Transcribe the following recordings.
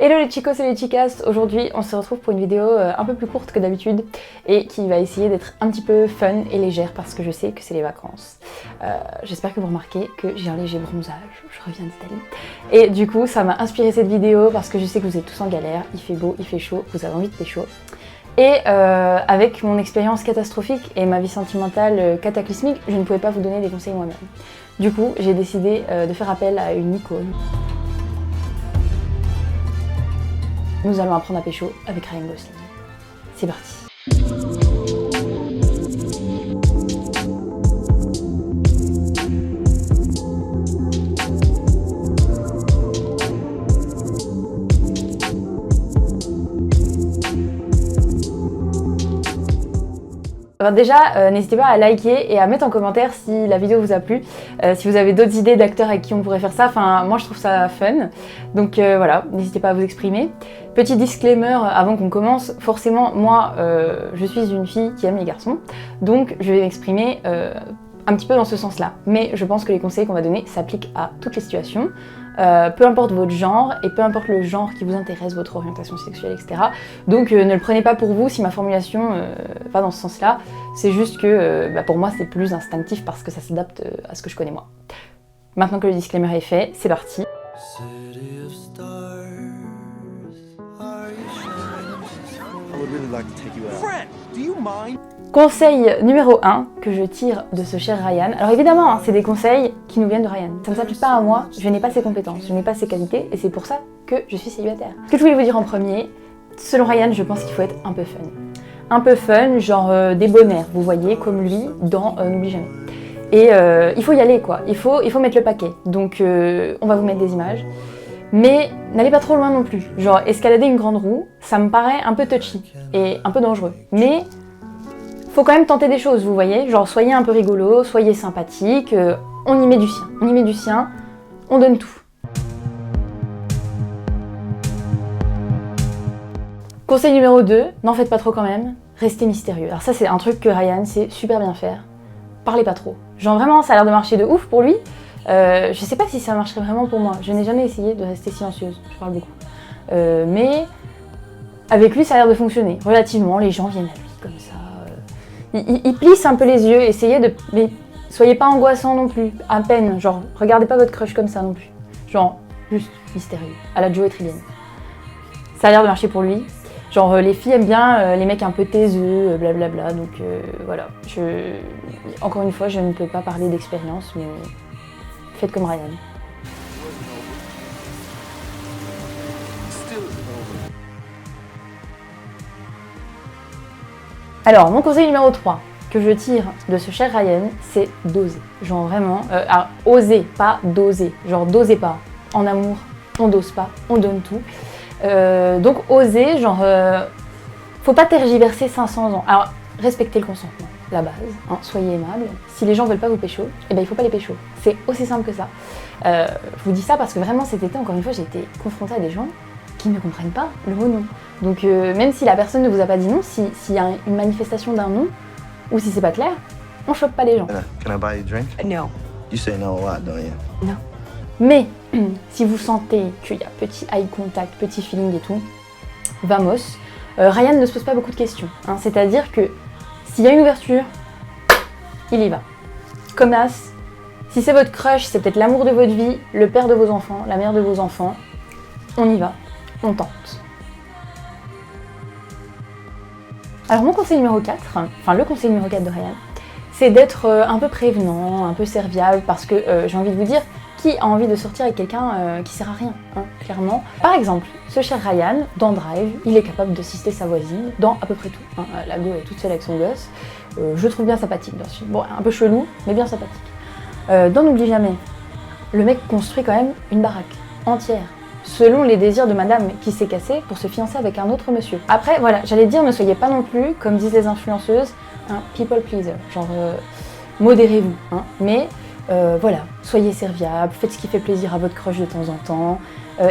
Hello les chicos et les chicas, aujourd'hui on se retrouve pour une vidéo un peu plus courte que d'habitude et qui va essayer d'être un petit peu fun et légère parce que je sais que c'est les vacances. J'espère que vous remarquez que j'ai un léger bronzage, je reviens d'Italie. Et du coup ça m'a inspiré cette vidéo parce que je sais que vous êtes tous en galère, il fait beau, il fait chaud, vous avez envie de pécho. Et avec mon expérience catastrophique et ma vie sentimentale cataclysmique, je ne pouvais pas vous donner des conseils moi-même. Du coup j'ai décidé de faire appel à une icône. Nous allons apprendre à pécho avec Ryan Gosling. C'est parti. Alors déjà, n'hésitez pas à liker et à mettre en commentaire si la vidéo vous a plu, si vous avez d'autres idées d'acteurs avec qui on pourrait faire ça, enfin moi je trouve ça fun, donc voilà, n'hésitez pas à vous exprimer. Petit disclaimer avant qu'on commence, forcément moi je suis une fille qui aime les garçons, donc je vais m'exprimer un petit peu dans ce sens-là, mais je pense que les conseils qu'on va donner s'appliquent à toutes les situations. Peu importe votre genre et peu importe le genre qui vous intéresse, votre orientation sexuelle, etc. Donc ne le prenez pas pour vous si ma formulation va dans ce sens-là. C'est juste que pour moi c'est plus instinctif parce que ça s'adapte à ce que je connais moi. Maintenant que le disclaimer est fait, c'est parti. Conseil numéro 1 que je tire de ce cher Ryan. Alors évidemment, hein, c'est des conseils qui nous viennent de Ryan. Ça ne s'applique pas à moi, je n'ai pas ses compétences, je n'ai pas ses qualités et c'est pour ça que je suis célibataire. Ce que je voulais vous dire en premier, selon Ryan, je pense qu'il faut être un peu fun. Un peu fun, genre débonnaire, vous voyez, comme lui dans N'oublie jamais. Et il faut y aller quoi, il faut mettre le paquet. Donc on va vous mettre des images. Mais n'allez pas trop loin non plus. Genre escalader une grande roue, ça me paraît un peu touchy et un peu dangereux. Mais faut quand même tenter des choses, vous voyez, genre soyez un peu rigolo, soyez sympathique, on y met du sien, on donne tout. Conseil numéro 2, n'en faites pas trop quand même, restez mystérieux. Alors ça c'est un truc que Ryan sait super bien faire, parlez pas trop. Genre vraiment ça a l'air de marcher de ouf pour lui, je sais pas si ça marcherait vraiment pour moi, je n'ai jamais essayé de rester silencieuse, je parle beaucoup. Mais avec lui ça a l'air de fonctionner, relativement, les gens viennent à lui comme ça. Il plisse un peu les yeux, essayez de... Mais soyez pas angoissant non plus, à peine, genre, regardez pas votre crush comme ça non plus. Genre, juste mystérieux, à la Joey Tribbiani. Ça a l'air de marcher pour lui. Genre, les filles aiment bien les mecs un peu taiseux, blablabla, donc voilà. Encore une fois, je ne peux pas parler d'expérience, mais faites comme Ryan. Alors, mon conseil numéro 3 que je tire de ce cher Ryan, c'est d'oser. Genre vraiment, alors oser, pas doser. Genre dosez pas. En amour, on dose pas, on donne tout. Donc oser, genre, faut pas tergiverser 500 ans. Alors, respectez le consentement, la base, hein, soyez aimable. Si les gens veulent pas vous pécho, eh ben il faut pas les pécho. C'est aussi simple que ça. Je vous dis ça parce que vraiment cet été, encore une fois, j'ai été confrontée à des gens qui ne comprennent pas le mot non. Donc même si la personne ne vous a pas dit non, s'il y a une manifestation d'un non, ou si c'est pas clair, on chope pas les gens. Can I buy you a drink? No. You say no a lot, don't you? Non. Mais si vous sentez qu'il y a petit eye contact, petit feeling et tout, vamos. Ryan ne se pose pas beaucoup de questions. Hein, c'est-à-dire que s'il y a une ouverture, il y va. Comme as, si c'est votre crush, c'est peut-être l'amour de votre vie, le père de vos enfants, la mère de vos enfants, on y va, on tente. Alors mon conseil numéro 4, enfin le conseil numéro 4 de Ryan, c'est d'être un peu prévenant, un peu serviable, parce que j'ai envie de vous dire, qui a envie de sortir avec quelqu'un qui sert à rien, hein, clairement. Par exemple, ce cher Ryan, dans Drive, il est capable d'assister sa voisine dans à peu près tout. Hein. La go est toute seule avec son gosse, je le trouve bien sympathique bien sûr. Bon, un peu chelou, mais bien sympathique. Dans N'oublie jamais, le mec construit quand même une baraque entière, selon les désirs de madame qui s'est cassée pour se fiancer avec un autre monsieur. Après, voilà, j'allais dire, ne soyez pas non plus, comme disent les influenceuses, un people pleaser, genre modérez-vous, hein, mais voilà, soyez serviable, faites ce qui fait plaisir à votre crush de temps en temps,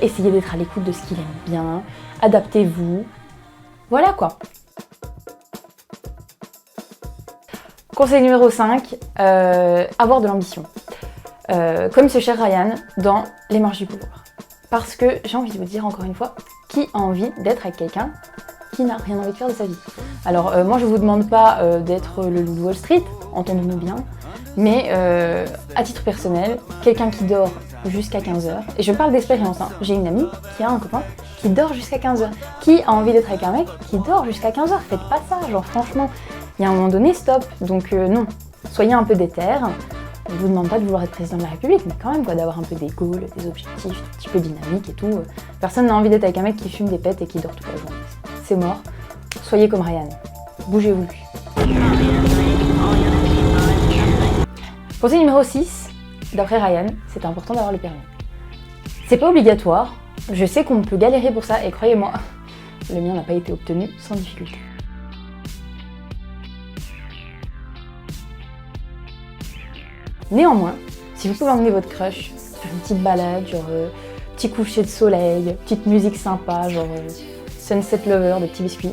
essayez d'être à l'écoute de ce qu'il aime bien, adaptez-vous, voilà quoi. Conseil numéro 5, avoir de l'ambition. Comme ce cher Ryan dans Les Marches du pouvoir. Parce que j'ai envie de vous dire encore une fois, qui a envie d'être avec quelqu'un qui n'a rien envie de faire de sa vie? Alors moi je vous demande pas d'être le loup de Wall Street, entendons-nous bien, mais à titre personnel, quelqu'un qui dort jusqu'à 15h, et je parle d'expérience, hein. J'ai une amie qui a un copain qui dort jusqu'à 15h. Qui a envie d'être avec un mec qui dort jusqu'à 15h? Faites pas ça, genre franchement, il y a un moment donné, stop. Donc non, soyez un peu déter. On ne vous demande pas de vouloir être président de la République, mais quand même quoi, d'avoir un peu des goals, des objectifs, un petit peu dynamique et tout. Personne n'a envie d'être avec un mec qui fume des pètes et qui dort toute la journée. C'est mort. Soyez comme Ryan. Bougez-vous. Conseil numéro 6, d'après Ryan, c'est important d'avoir le permis. C'est pas obligatoire, je sais qu'on peut galérer pour ça et croyez-moi, le mien n'a pas été obtenu sans difficulté. Néanmoins, si vous pouvez emmener votre crush, faire une petite balade, genre petit coucher de soleil, petite musique sympa, genre Sunset Lover, des petits biscuits,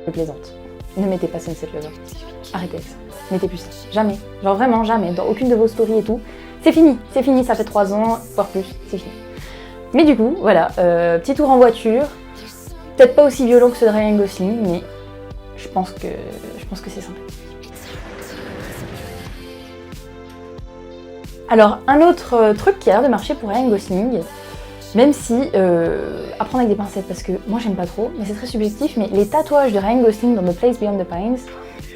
je plaisante. Ne mettez pas Sunset Lover, des petits biscuits. Arrêtez avec ça. Mettez plus ça. Jamais. Genre vraiment jamais. Dans aucune de vos stories et tout. C'est fini, ça fait 3 ans, voire plus, c'est fini. Mais du coup, voilà, petit tour en voiture. Peut-être pas aussi violent que ceux de Ryan Gosling, mais je pense que c'est sympa. Alors, un autre truc qui a l'air de marcher pour Ryan Gosling, même si, à prendre avec des pincettes, parce que moi j'aime pas trop, mais c'est très subjectif, mais les tatouages de Ryan Gosling dans The Place Beyond the Pines,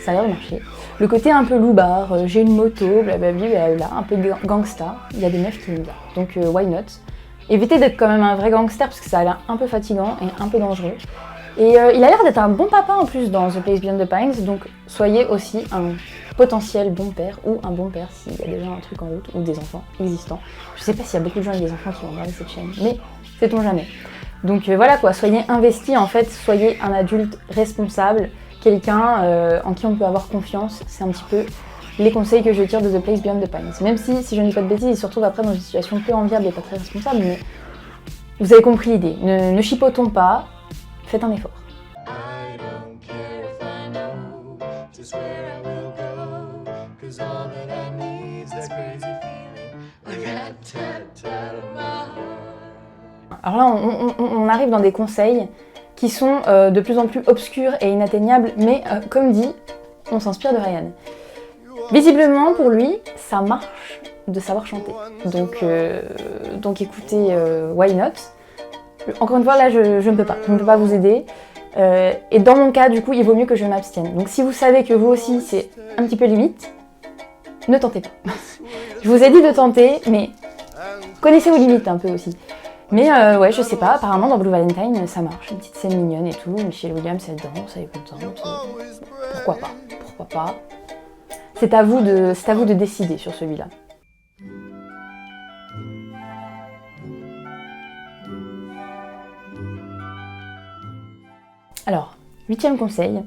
ça a l'air de marcher. Le côté un peu loupard, j'ai une moto, blablabla, un peu gangsta, il y a des meufs qui aiment bien, donc why not. Évitez d'être quand même un vrai gangster, parce que ça a l'air un peu fatigant et un peu dangereux. Et il a l'air d'être un bon papa en plus dans The Place Beyond the Pines, donc soyez aussi un potentiel bon père ou un bon père s'il y a déjà un truc en route ou des enfants existants. Je sais pas s'il y a beaucoup de gens avec des enfants qui vont regarder cette chaîne, mais sait-on jamais. Donc voilà quoi, soyez investis en fait, soyez un adulte responsable, quelqu'un en qui on peut avoir confiance, c'est un petit peu les conseils que je tire de The Place Beyond the Pines. Même si je ne dis pas de bêtises, il se retrouve après dans une situation peu enviable et pas très responsable, mais vous avez compris l'idée. Ne chipotons pas, faites un effort. Alors là, on arrive dans des conseils qui sont de plus en plus obscurs et inatteignables, mais comme dit, on s'inspire de Ryan. Visiblement, pour lui, ça marche de savoir chanter. Donc écoutez, why not? Encore une fois, là, je ne peux pas vous aider. Et dans mon cas, du coup, il vaut mieux que je m'abstienne. Donc si vous savez que vous aussi, c'est un petit peu limite, ne tentez pas. Je vous ai dit de tenter, mais connaissez vos limites un peu aussi. Mais ouais, je sais pas, apparemment dans Blue Valentine, ça marche. Une petite scène mignonne et tout. Michelle Williams, elle danse, elle est contente. Pourquoi pas. C'est à vous de décider sur celui-là. Alors, 8e conseil,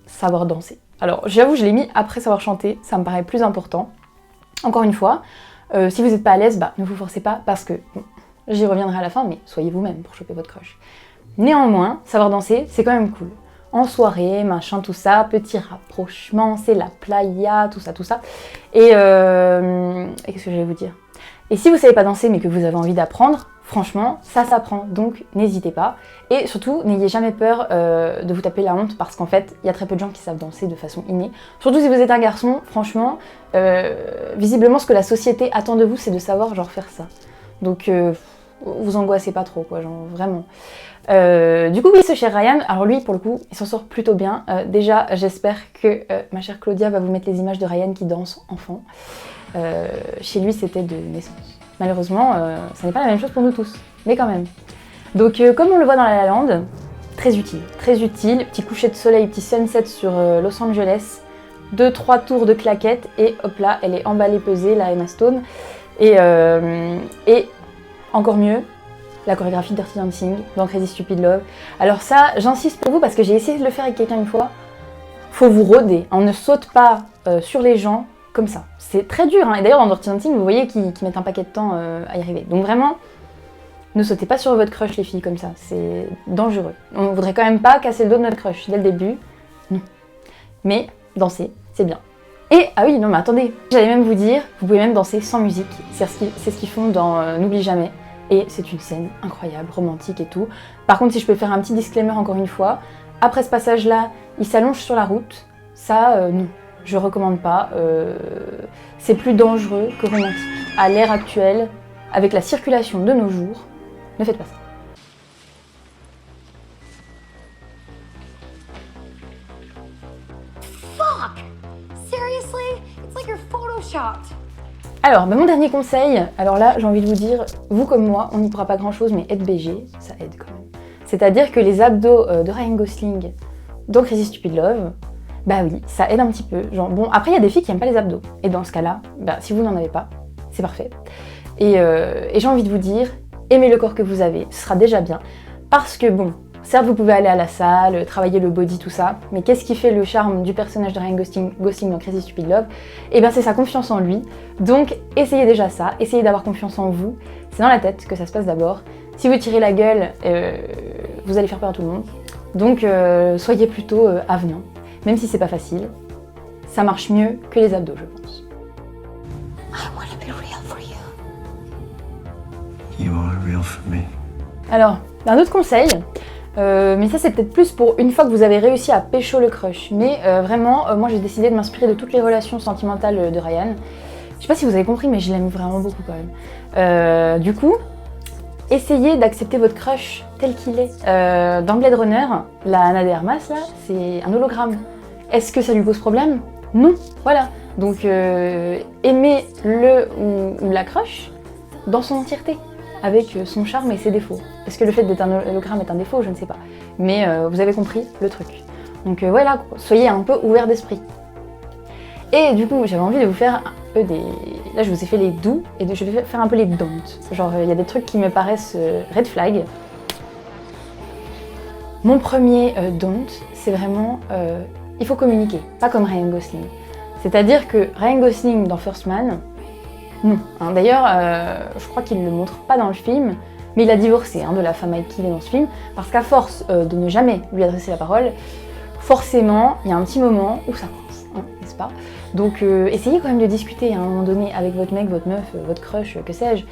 savoir danser. Alors, j'avoue, je l'ai mis après savoir chanter, ça me paraît plus important. Encore une fois, si vous n'êtes pas à l'aise, ne vous forcez pas parce que, bon, j'y reviendrai à la fin, mais soyez vous-même pour choper votre crush. Néanmoins, savoir danser, c'est quand même cool. En soirée, machin, tout ça, petit rapprochement, c'est la playa, tout ça. Et qu'est-ce que j'allais vous dire? Et si vous savez pas danser mais que vous avez envie d'apprendre, franchement, ça s'apprend, donc n'hésitez pas. Et surtout, n'ayez jamais peur de vous taper la honte parce qu'en fait, il y a très peu de gens qui savent danser de façon innée. Surtout si vous êtes un garçon, franchement, visiblement ce que la société attend de vous, c'est de savoir genre faire ça. Donc vous angoissez pas trop, quoi, genre vraiment. Du coup, oui, ce cher Ryan, alors lui, pour le coup, il s'en sort plutôt bien. Déjà, j'espère que ma chère Claudia va vous mettre les images de Ryan qui danse enfant. Chez lui, c'était de naissance. Malheureusement, ça n'est pas la même chose pour nous tous, mais quand même. Donc, comme on le voit dans La La Land, très utile. Petit coucher de soleil, petit sunset sur Los Angeles, 2-3 tours de claquettes, et hop là, elle est emballée, pesée, la Emma Stone. Et encore mieux, la chorégraphie de Dirty Dancing dans Crazy Stupid Love. Alors ça, j'insiste pour vous parce que j'ai essayé de le faire avec quelqu'un une fois. Faut vous rôder, on ne saute pas sur les gens comme ça. C'est très dur, hein. Et d'ailleurs dans Dirty Dancing, vous voyez qu'ils mettent un paquet de temps à y arriver. Donc vraiment, ne sautez pas sur votre crush les filles comme ça, c'est dangereux. On voudrait quand même pas casser le dos de notre crush dès le début, non. Mais danser, c'est bien. Et, ah oui, non mais attendez, j'allais même vous dire, vous pouvez même danser sans musique, c'est ce qu'ils font dans N'oublie jamais. Et c'est une scène incroyable, romantique et tout. Par contre, si je peux faire un petit disclaimer encore une fois, après ce passage-là, il s'allonge sur la route. Ça, non, je recommande pas. C'est plus dangereux que romantique. À l'ère actuelle, avec la circulation de nos jours, ne faites pas ça. Fuck! Seriously? It's like you're photoshopped. Alors, mon dernier conseil, alors là, j'ai envie de vous dire, vous comme moi, on n'y pourra pas grand-chose, mais être BG, ça aide quand même. C'est-à-dire que les abdos de Ryan Gosling dans Crazy Stupid Love, bah oui, ça aide un petit peu. Genre, bon, après, il y a des filles qui n'aiment pas les abdos. Et dans ce cas-là, bah, si vous n'en avez pas, c'est parfait. Et j'ai envie de vous dire, aimez le corps que vous avez, ce sera déjà bien. Parce que bon, certes, vous pouvez aller à la salle, travailler le body, tout ça, mais qu'est-ce qui fait le charme du personnage de Ryan Gosling dans Crazy Stupid Love? Eh bien, c'est sa confiance en lui. Donc, essayez déjà ça, essayez d'avoir confiance en vous. C'est dans la tête que ça se passe d'abord. Si vous tirez la gueule, vous allez faire peur à tout le monde. Donc, soyez plutôt avenant. Même si c'est pas facile, ça marche mieux que les abdos, je pense. I wanna be real for you. You are real for me. Alors, un autre conseil, mais ça c'est peut-être plus pour une fois que vous avez réussi à pécho le crush. Mais vraiment, moi j'ai décidé de m'inspirer de toutes les relations sentimentales de Ryan. Je sais pas si vous avez compris, mais je l'aime vraiment beaucoup quand même. Du coup, essayez d'accepter votre crush tel qu'il est. Dans Blade Runner, la Ana de Armas, là, c'est un hologramme. Est-ce que ça lui pose problème? Non, voilà. Donc aimez-le ou la crush dans son entièreté, avec son charme et ses défauts. Est-ce que le fait d'être un hologramme est un défaut? Je ne sais pas. Mais vous avez compris le truc. Donc voilà, soyez un peu ouverts d'esprit. Et du coup, j'avais envie de vous faire un peu des... Là, je vous ai fait les doux, et je vais faire un peu les don't. Genre, il y a des trucs qui me paraissent red flag. Mon premier don't, c'est vraiment... il faut communiquer, pas comme Ryan Gosling. C'est-à-dire que Ryan Gosling dans First Man, non. Hein, d'ailleurs, je crois qu'il ne le montre pas dans le film, mais il a divorcé de la femme avec qui il est dans ce film, parce qu'à force de ne jamais lui adresser la parole, forcément, il y a un petit moment où ça coince, n'est-ce pas? Donc essayez quand même de discuter à un moment donné avec votre mec, votre meuf, votre crush, que sais-je.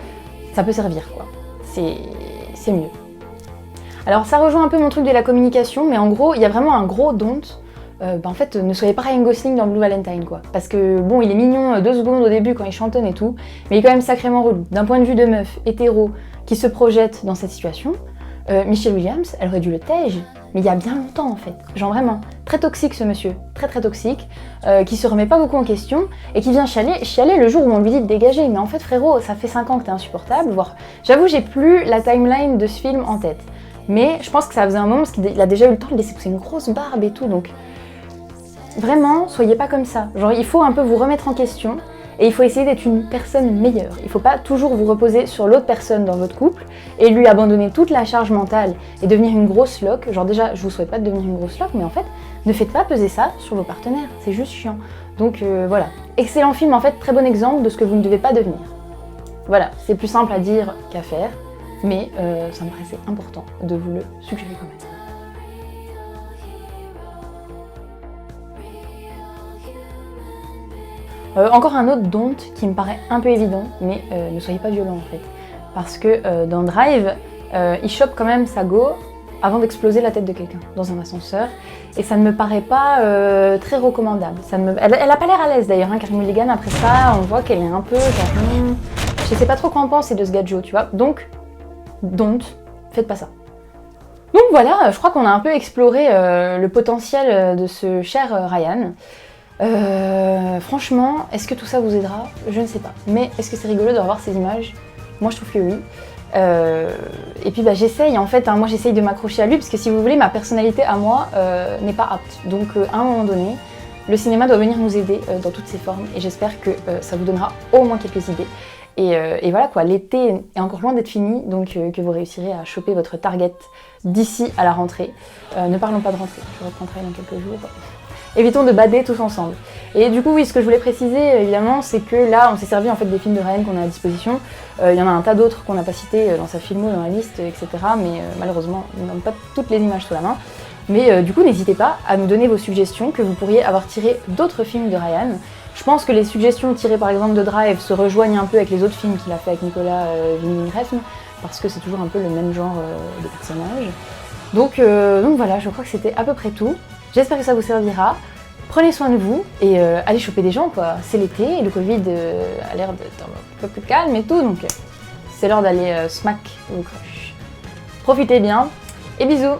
Ça peut servir, quoi. C'est mieux. Alors ça rejoint un peu mon truc de la communication, mais en gros, il y a vraiment un gros don't. En fait, ne soyez pas Ryan Gosling dans Blue Valentine, quoi. Parce que, bon, il est mignon 2 secondes au début quand il chantonne et tout, mais il est quand même sacrément relou. D'un point de vue de meuf hétéro qui se projette dans cette situation, Michelle Williams, elle aurait dû le tège, mais il y a bien longtemps, en fait. Genre vraiment, très toxique ce monsieur, très très toxique, qui se remet pas beaucoup en question, et qui vient chialer le jour où on lui dit de dégager. Mais en fait, frérot, ça fait 5 ans que t'es insupportable, voire... J'avoue, j'ai plus la timeline de ce film en tête. Mais je pense que ça faisait un moment, parce qu'il a déjà eu le temps de laisser pousser une grosse barbe et tout, donc... Vraiment, soyez pas comme ça. Genre, il faut un peu vous remettre en question et il faut essayer d'être une personne meilleure. Il faut pas toujours vous reposer sur l'autre personne dans votre couple et lui abandonner toute la charge mentale et devenir une grosse loque. Genre déjà, je vous souhaite pas de devenir une grosse loque, mais en fait, ne faites pas peser ça sur vos partenaires. C'est juste chiant. Donc voilà. Excellent film, en fait, très bon exemple de ce que vous ne devez pas devenir. Voilà, c'est plus simple à dire qu'à faire, mais ça me paraissait important de vous le suggérer quand même. Encore un autre don't qui me paraît un peu évident, mais ne soyez pas violent en fait. Parce que dans Drive, il chope quand même sa go avant d'exploser la tête de quelqu'un dans un ascenseur. Et ça ne me paraît pas très recommandable. Elle a pas l'air à l'aise d'ailleurs, Carey Mulligan, après ça, on voit qu'elle est un peu genre... je sais pas trop quoi en penser de ce gadget, tu vois. Donc, don't, faites pas ça. Donc voilà, je crois qu'on a un peu exploré le potentiel de ce cher Ryan. Franchement, est-ce que tout ça vous aidera? Je ne sais pas. Mais est-ce que c'est rigolo de revoir ces images? Moi je trouve que oui. Et puis j'essaye en fait, moi j'essaye de m'accrocher à lui parce que si vous voulez, ma personnalité à moi n'est pas apte. Donc à un moment donné, le cinéma doit venir nous aider dans toutes ses formes et j'espère que ça vous donnera au moins quelques idées. Et voilà quoi, l'été est encore loin d'être fini, donc que vous réussirez à choper votre target d'ici à la rentrée. Ne parlons pas de rentrée, je reprendrai dans quelques jours. Évitons de bader tous ensemble. Et du coup, oui, ce que je voulais préciser, évidemment, c'est que là, on s'est servi en fait des films de Ryan qu'on a à disposition. Il y en a un tas d'autres qu'on n'a pas cités dans sa filmo, dans la liste, etc. Mais malheureusement, on n'a pas toutes les images sous la main. Mais du coup, n'hésitez pas à nous donner vos suggestions, que vous pourriez avoir tiré d'autres films de Ryan. Je pense que les suggestions tirées par exemple de Drive se rejoignent un peu avec les autres films qu'il a fait avec Nicolas Winding Refn. parce que c'est toujours un peu le même genre de personnage. Donc voilà, je crois que c'était à peu près tout. J'espère que ça vous servira. Prenez soin de vous et allez choper des gens quoi. C'est l'été et le Covid a l'air d'être un peu plus calme et tout, donc c'est l'heure d'aller smack une crush. Profitez bien et bisous.